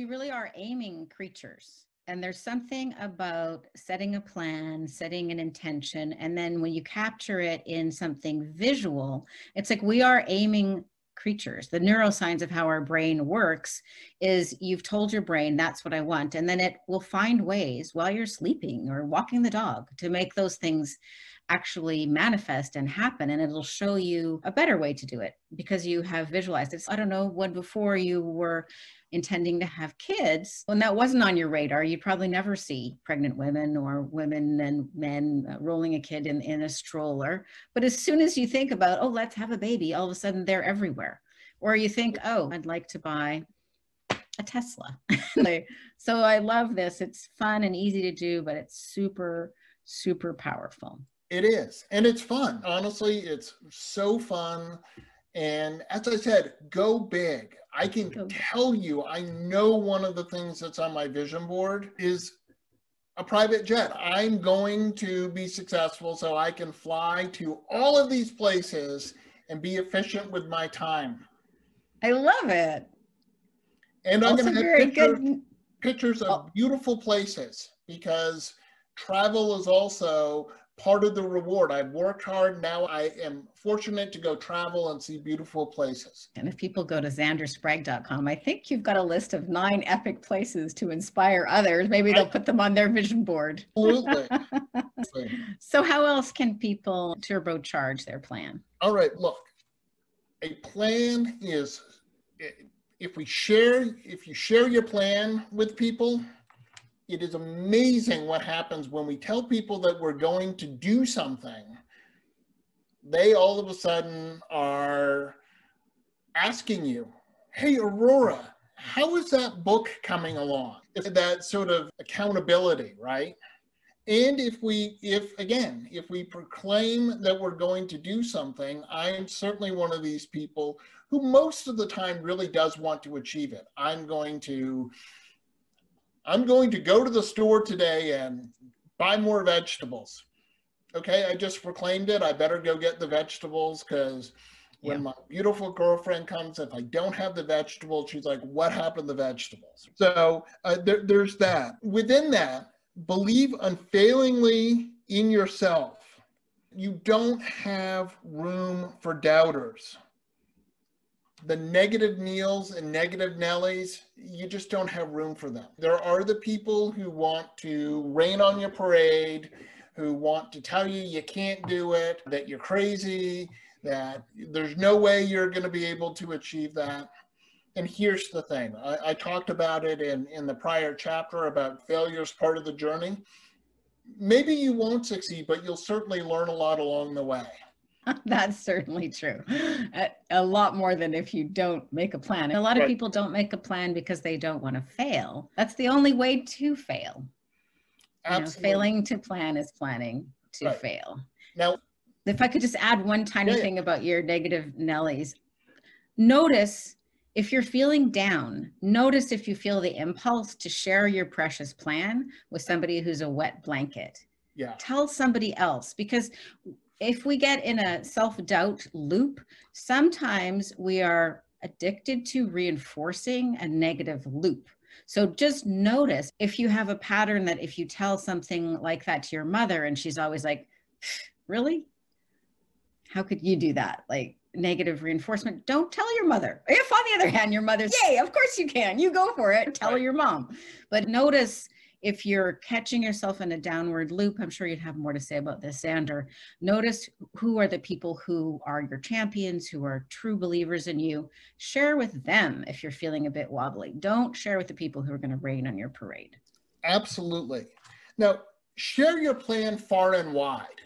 we really are aiming creatures. And there's something about setting a plan, setting an intention, and then when you capture it in something visual, it's like we are aiming creatures. The neuroscience of how our brain works is you've told your brain that's what I want, and then it will find ways while you're sleeping or walking the dog to make those things actually manifest and happen, and it'll show you a better way to do it because you have visualized it. I don't know, when before you were intending to have kids, when that wasn't on your radar, you'd probably never see pregnant women or women and men rolling a kid in a stroller. But as soon as you think about, oh, let's have a baby, all of a sudden they're everywhere. Or you think, oh, I'd like to buy a Tesla. So I love this. It's fun and easy to do, but it's super, super powerful. It is. And it's fun. Honestly, it's so fun. And as I said, go big. I can tell you, I know one of the things that's on my vision board is a private jet. I'm going to be successful so I can fly to all of these places and be efficient with my time. I love it. And I'm going to have pictures of beautiful places, because travel is also part of the reward. I've worked hard. Now I am fortunate to go travel and see beautiful places. And if people go to xanderspragg.com, I think you've got a list of 9 epic places to inspire others. Maybe they'll put them on their vision board. Absolutely. So how else can people turbocharge their plan? All right, look, a plan is, if you share your plan with people, it is amazing what happens when we tell people that we're going to do something. They all of a sudden are asking you, hey, Aurora, how is that book coming along? It's that sort of accountability, right? And if we proclaim that we're going to do something, I'm certainly one of these people who most of the time really does want to achieve it. I'm going to go to the store today and buy more vegetables. Okay, I just proclaimed it. I better go get the vegetables, because when my beautiful girlfriend comes, if I don't have the vegetables, she's like, what happened to the vegetables? So there's that. Within that, believe unfailingly in yourself. You don't have room for doubters. The negative Neils and negative Nellies, you just don't have room for them. There are the people who want to rain on your parade, who want to tell you you can't do it, that you're crazy, that there's no way you're going to be able to achieve that. And here's the thing. I talked about it in the prior chapter about failure is part of the journey. Maybe you won't succeed, but you'll certainly learn a lot along the way. That's certainly true. A lot more than if you don't make a plan. A lot of people don't make a plan because they don't want to fail. That's the only way to fail. Absolutely. Failing to plan is planning to fail. Now, if I could just add one tiny thing about your negative Nellies. Notice if you're feeling down, notice if you feel the impulse to share your precious plan with somebody who's a wet blanket. Yeah. Tell somebody else, because if we get in a self-doubt loop, sometimes we are addicted to reinforcing a negative loop. So just notice if you have a pattern that if you tell something like that to your mother and she's always like, really? How could you do that? Like negative reinforcement. Don't tell your mother. If on the other hand, your mother's, yay, of course you can. You go for it. Tell your mom. But notice if you're catching yourself in a downward loop, I'm sure you'd have more to say about this, Xander. Notice who are the people who are your champions, who are true believers in you. Share with them if you're feeling a bit wobbly. Don't share with the people who are going to rain on your parade. Absolutely. Now, share your plan far and wide,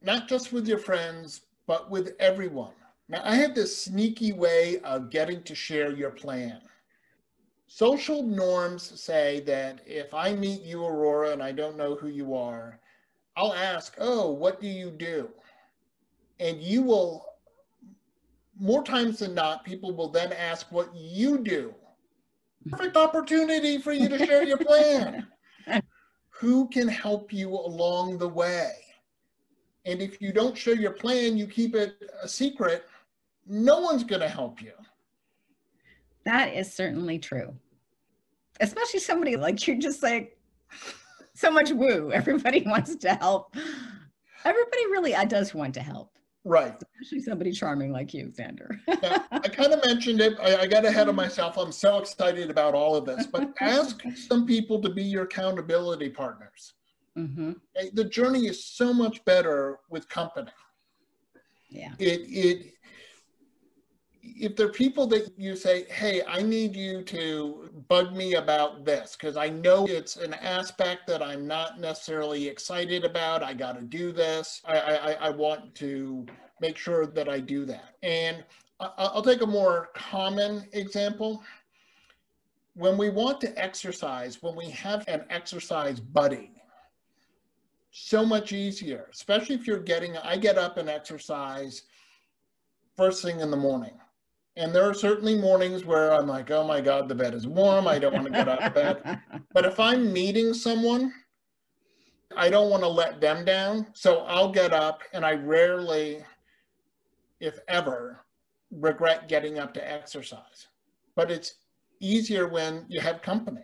not just with your friends, but with everyone. Now, I have this sneaky way of getting to share your plan. Social norms say that if I meet you, Aurora, and I don't know who you are, I'll ask, oh, what do you do? And you will, more times than not, people will then ask what you do. Perfect opportunity for you to share your plan. Who can help you along the way? And if you don't share your plan, you keep it a secret, no one's going to help you. That is certainly true. especially somebody like you're just like so much woo. Everybody wants to help. Everybody really does want to help. Right. Especially somebody charming like you, Xander. Now, I kind of mentioned it. I got ahead of myself. I'm so excited about all of this, but ask some people to be your accountability partners. Mm-hmm. The journey is so much better with company. Yeah. If there are people that you say, hey, I need you to bug me about this, because I know it's an aspect that I'm not necessarily excited about. I got to do this. I want to make sure that I do that. And I'll take a more common example. When we want to exercise, when we have an exercise buddy, so much easier, especially if I get up and exercise first thing in the morning. And there are certainly mornings where I'm like, oh my God, the bed is warm. I don't want to get out of bed. But if I'm meeting someone, I don't want to let them down. So I'll get up, and I rarely, if ever, regret getting up to exercise. But it's easier when you have company.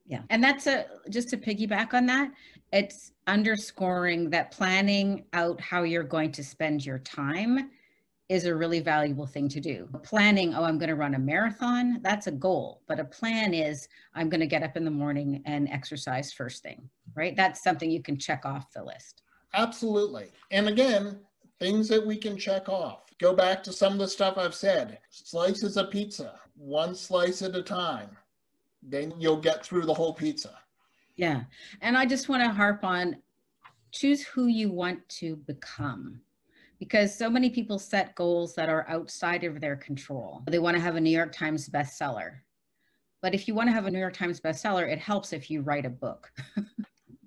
Yeah. And that's just to piggyback on that, it's underscoring that planning out how you're going to spend your time is a really valuable thing to do. Planning, oh, I'm going to run a marathon, that's a goal. But a plan is, I'm going to get up in the morning and exercise first thing, right? That's something you can check off the list. Absolutely. And again, things that we can check off. Go back to some of the stuff I've said. Slices of pizza, one slice at a time. Then you'll get through the whole pizza. Yeah. And I just want to harp on, choose who you want to become. Because so many people set goals that are outside of their control. They want to have a New York Times bestseller. But if you want to have a New York Times bestseller, it helps if you write a book.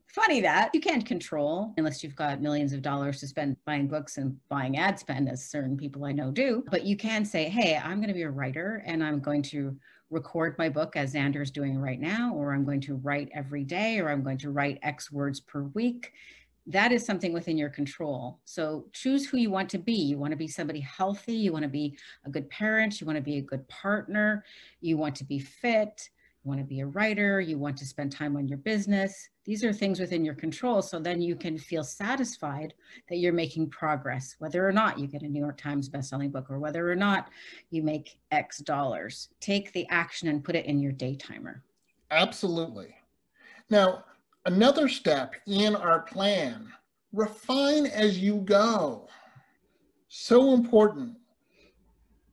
Funny that you can't control unless you've got millions of dollars to spend buying books and buying ad spend, as certain people I know do. But you can say, hey, I'm going to be a writer and I'm going to record my book as Xander's doing right now, or I'm going to write every day, or I'm going to write X words per week. That is something within your control. So choose who you want to be. You want to be somebody healthy. You want to be a good parent. You want to be a good partner. You want to be fit. You want to be a writer. You want to spend time on your business. These are things within your control. So then you can feel satisfied that you're making progress, whether or not you get a New York Times bestselling book, or whether or not you make X dollars. Take the action and put it in your day timer. Absolutely. Now, another step in our plan, refine as you go. So important.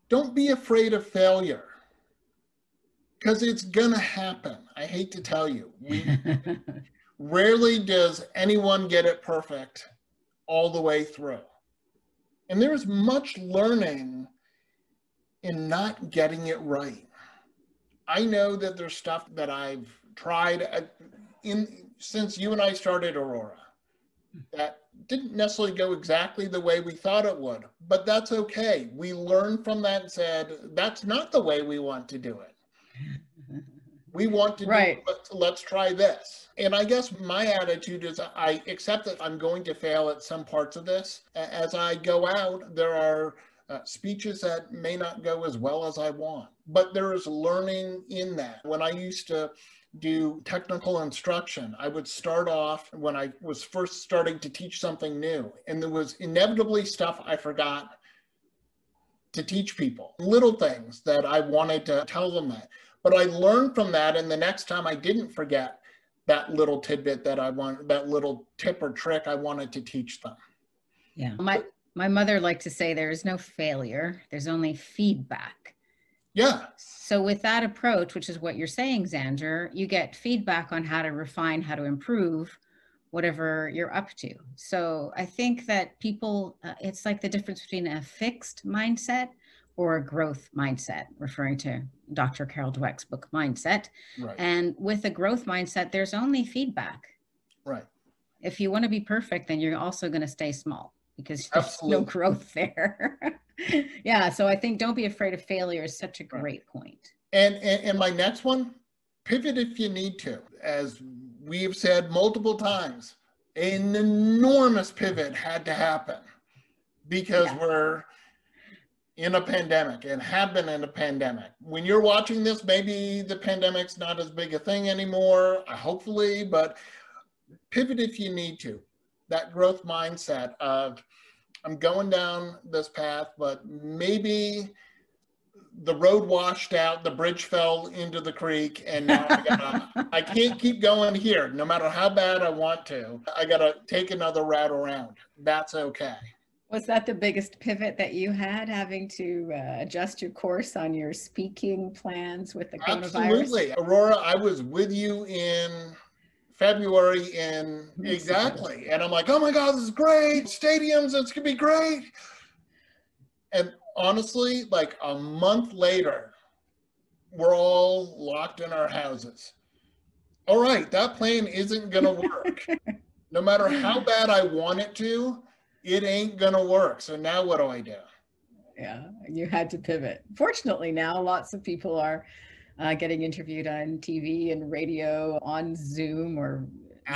Don't be afraid of failure, because it's going to happen. I hate to tell you. Rarely does anyone get it perfect all the way through. And there's much learning in not getting it right. I know that there's stuff that I've tried since you and I started Aurora that didn't necessarily go exactly the way we thought it would, but that's okay. We learned from that and said, that's not the way we want to do it. We want to right. Let's try this. And I guess my attitude is I accept that I'm going to fail at some parts of this. As I go out, there are speeches that may not go as well as I want, but there is learning in that. When I used to do technical instruction, I would start off when I was first starting to teach something new, and there was inevitably stuff I forgot to teach people, little things that I wanted to tell them that. But I learned from that, and the next time I didn't forget that little tidbit that little tip or trick I wanted to teach them. Yeah. My mother liked to say there is no failure, there's only feedback. Yeah. So with that approach, which is what you're saying, Xander, you get feedback on how to refine, how to improve whatever you're up to. So I think that people, it's like the difference between a fixed mindset or a growth mindset, referring to Dr. Carol Dweck's book, Mindset. Right. And with a growth mindset, there's only feedback. Right. If you want to be perfect, then you're also going to stay small, because there's Absolutely. no growth there. Yeah. So I think don't be afraid of failure is such a great point. And my next one, pivot if you need to. As we've said multiple times, an enormous pivot had to happen because we're in a pandemic and have been in a pandemic. When you're watching this, maybe the pandemic's not as big a thing anymore, hopefully, but pivot if you need to. That growth mindset of, I'm going down this path, but maybe the road washed out, the bridge fell into the creek, and now I can't keep going here. No matter how bad I want to, I gotta take another route around. That's okay. Was that the biggest pivot that you had, having to adjust your course on your speaking plans with the coronavirus? Absolutely. Aurora, I was with you in February exactly. And I'm like, oh my God, this is great. Stadiums, it's gonna be great. And honestly, like a month later, we're all locked in our houses. All right, that plan isn't gonna work. No matter how bad I want it to, it ain't gonna work. So now what do I do? Yeah, you had to pivot. Fortunately, now lots of people are getting interviewed on TV and radio, on Zoom or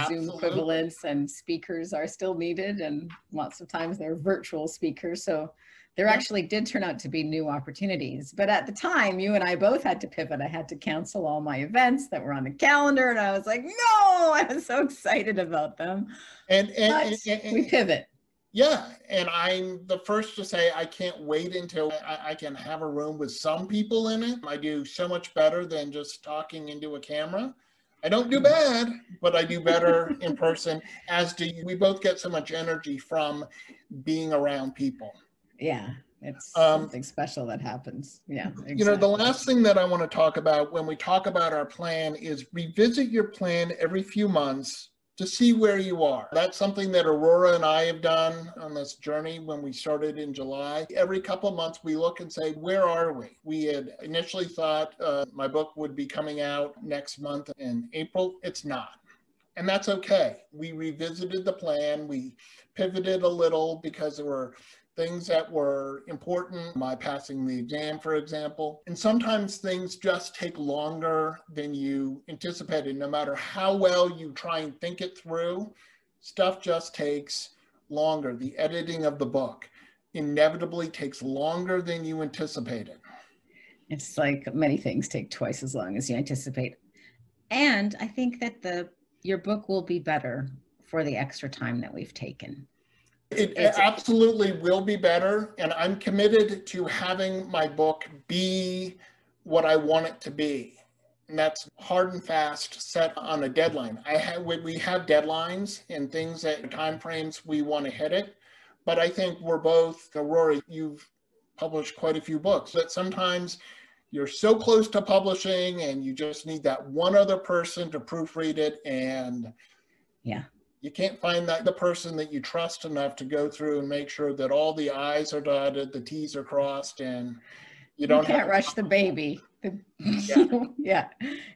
Zoom equivalents, and speakers are still needed. And lots of times they're virtual speakers. So there actually did turn out to be new opportunities. But at the time, you and I both had to pivot. I had to cancel all my events that were on the calendar. And I was like, no, I was so excited about them. And we pivot. Yeah, and I'm the first to say I can't wait until I can have a room with some people in it. I do so much better than just talking into a camera. I don't do bad, but I do better in person, as do you. We both get so much energy from being around people. Yeah, it's something special that happens. Yeah, exactly. You know, the last thing that I want to talk about when we talk about our plan is revisit your plan every few months to see where you are. That's something that Aurora and I have done on this journey when we started in July. Every couple of months we look and say, where are we? We had initially thought my book would be coming out next month in April. It's not. And that's okay. We revisited the plan. We pivoted a little because there were things that were important, my passing the exam, for example. And sometimes things just take longer than you anticipated. No matter how well you try and think it through, stuff just takes longer. The editing of the book inevitably takes longer than you anticipated. It's like many things take twice as long as you anticipate. And I think that your book will be better for the extra time that we've taken. It absolutely will be better, and I'm committed to having my book be what I want it to be. And that's hard and fast, set on a deadline. We have deadlines and things that time frames we want to hit it, but I think we're both, Aurora, you've published quite a few books, but sometimes you're so close to publishing and you just need that one other person to proofread it, and yeah, you can't find the person that you trust enough to go through and make sure that all the I's are dotted, the T's are crossed, and you can't rush the baby. Yeah.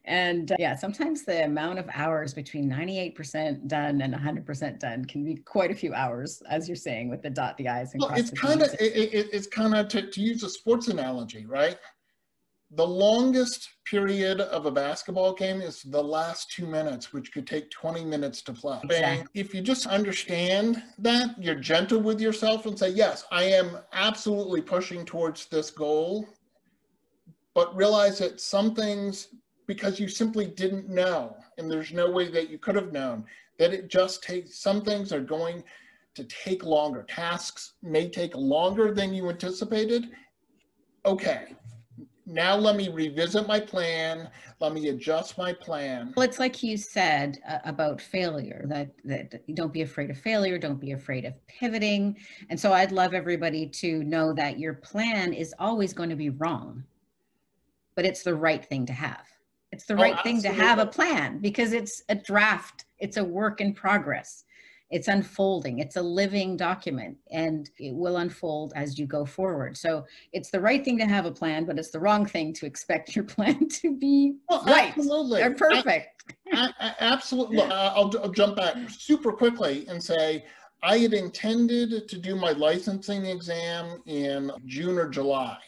And sometimes the amount of hours between 98% done and 100% done can be quite a few hours, as you're saying, with the dot the I's and cross the T's. It's kind of, to use a sports analogy, right? The longest period of a basketball game is the last 2 minutes, which could take 20 minutes to play. Exactly. If you just understand that, you're gentle with yourself and say, yes, I am absolutely pushing towards this goal, but realize that some things, because you simply didn't know, and there's no way that you could have known, that it just takes, some things are going to take longer. Tasks may take longer than you anticipated. Okay. Now let me revisit my plan. Let me adjust my plan. Well, it's like you said about failure, that don't be afraid of failure. Don't be afraid of pivoting. And so I'd love everybody to know that your plan is always going to be wrong, but it's the right thing to have. It's the right thing to have a plan, because it's a draft. It's a work in progress. It's unfolding. It's a living document, and it will unfold as you go forward. So it's the right thing to have a plan, but it's the wrong thing to expect your plan to be right. Absolutely. They're perfect. Absolutely. I'll jump back super quickly and say, I had intended to do my licensing exam in June or July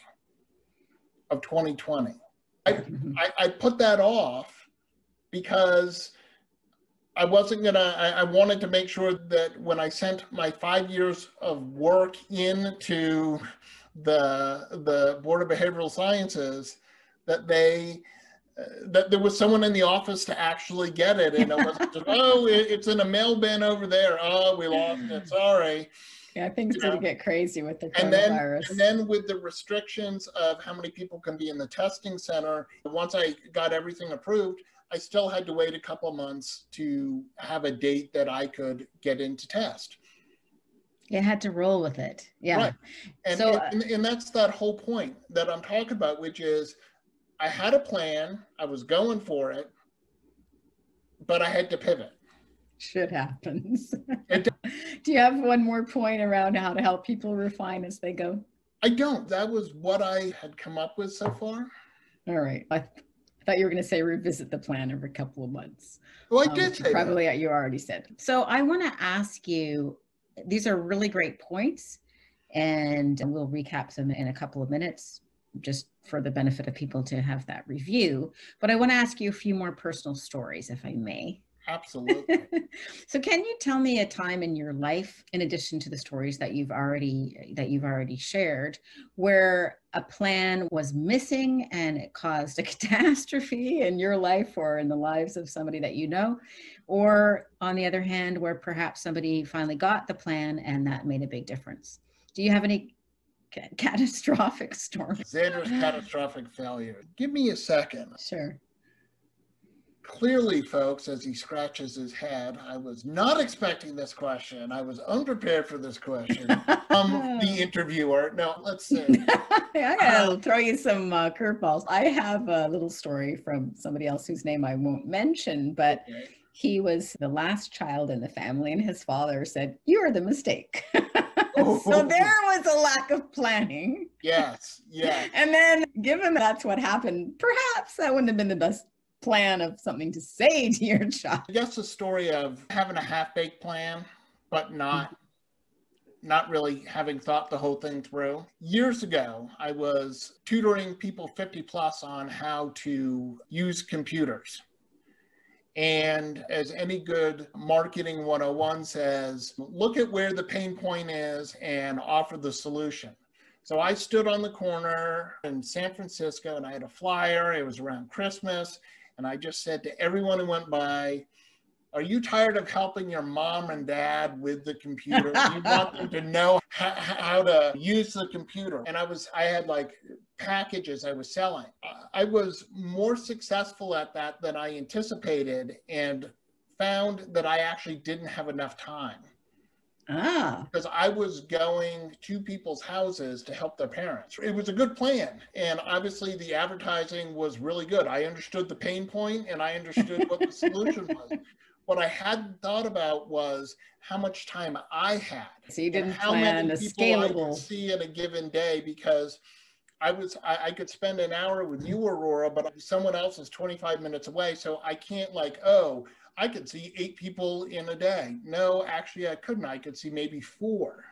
of 2020. I put that off because I wanted to make sure that when I sent my 5 years of work into the Board of Behavioral Sciences that that there was someone in the office to actually get it, and it wasn't just, oh, it's in a mail bin over there. Oh, we lost it. Sorry. Yeah, things did get crazy with the coronavirus. And then with the restrictions of how many people can be in the testing center, once I got everything approved, I still had to wait a couple of months to have a date that I could get into test. You had to roll with it. Yeah. Right. And, so, and that's that whole point that I'm talking about, which is I had a plan, I was going for it, but I had to pivot. Shit happens. Do you have one more point around how to help people refine as they go? I don't. That was what I had come up with so far. All right. I thought you were going to say revisit the plan every couple of months. Well, I did say probably that. You already said. So I want to ask you, these are really great points, and we'll recap them in a couple of minutes just for the benefit of people to have that review. But I want to ask you a few more personal stories, if I may. Absolutely. So can you tell me a time in your life, in addition to the stories that you've already shared, where a plan was missing and it caused a catastrophe in your life or in the lives of somebody that you know, or on the other hand, where perhaps somebody finally got the plan and that made a big difference? Do you have any catastrophic stories? Xander's catastrophic failure. Give me a second. Sure. Clearly, folks, as he scratches his head, I was not expecting this question. I was unprepared for this question. The interviewer. No, let's see. I gotta throw you some curveballs. I have a little story from somebody else whose name I won't mention, but okay. He was the last child in the family, and his father said, "You are the mistake." So there was a lack of planning. Yes, yes. And then, given that's what happened, perhaps that wouldn't have been the best plan of something to say to your child. I guess the story of having a half-baked plan, but not really having thought the whole thing through. Years ago, I was tutoring people 50 plus on how to use computers. And as any good marketing 101 says, look at where the pain point is and offer the solution. So I stood on the corner in San Francisco and I had a flyer. It was around Christmas. And I just said to everyone who went by, are you tired of helping your mom and dad with the computer? You want them to know how to use the computer. And I had like packages I was selling. I was more successful at that than I anticipated and found that I actually didn't have enough time. Because I was going to people's houses to help their parents. It was a good plan. And obviously the advertising was really good. I understood the pain point and I understood what the solution was. What I hadn't thought about was how much time I had. So you didn't plan a scalable. I could see in a given day, because I could spend an hour with you, Aurora, but someone else is 25 minutes away. So I can't I could see 8 people in a day. No, actually I couldn't. I could see maybe 4.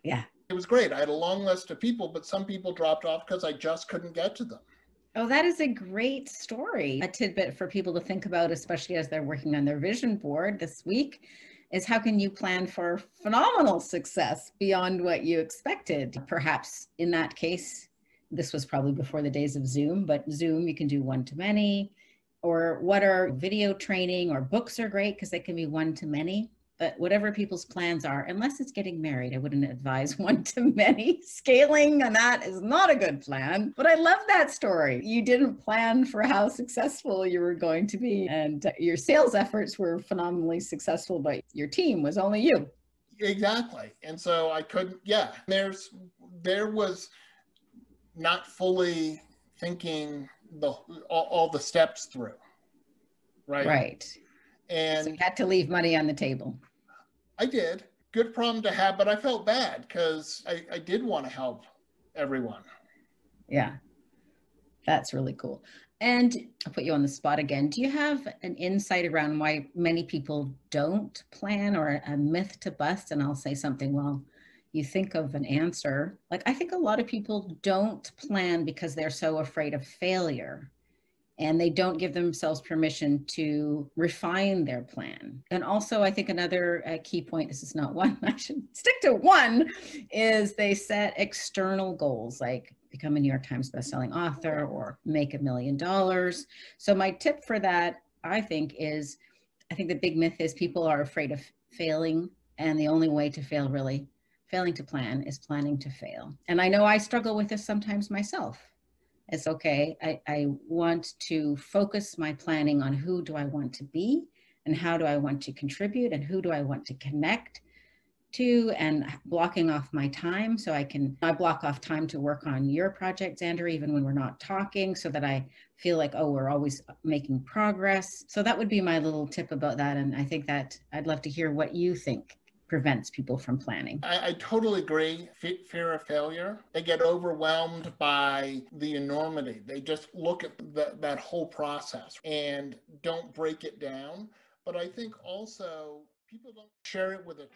Yeah. It was great. I had a long list of people, but some people dropped off because I just couldn't get to them. Oh, that is a great story. A tidbit for people to think about, especially as they're working on their vision board this week, is how can you plan for phenomenal success beyond what you expected? Perhaps in that case, this was probably before the days of Zoom, but Zoom, you can do one-to-many. Or what are video training, or books are great because they can be one-to-many. But whatever people's plans are, unless it's getting married, I wouldn't advise one-to-many. Scaling on that is not a good plan. But I love that story. You didn't plan for how successful you were going to be. And your sales efforts were phenomenally successful, but your team was only you. Exactly. And so I couldn't, there was not fully thinking all the steps through. Right. And so you had to leave money on the table. I did. Good problem to have, but I felt bad because I did want to help everyone. Yeah, that's really cool. And I'll put you on the spot again. Do you have an insight around why many people don't plan, or a myth to bust? And I'll say something, well, you think of an answer. Like, I think a lot of people don't plan because they're so afraid of failure. and they don't give themselves permission to refine their plan. And also, I think another key point, this is not one, I should stick to one, is they set external goals like become a New York Times bestselling author or make $1 million. So my tip for that, I think the big myth is people are afraid of failing, and the only way to fail, really, failing to plan, is planning to fail. And I know I struggle with this sometimes myself. It's okay. I want to focus my planning on who do I want to be and how do I want to contribute and who do I want to connect to, and blocking off my time so I block off time to work on your project, Xander, even when we're not talking, so that I feel like, oh, we're always making progress. So that would be my little tip about that. And I think that I'd love to hear what you think prevents people from planning. I totally agree. Fear of failure. They get overwhelmed by the enormity. They just look at that whole process and don't break it down. But I think also people don't share it with a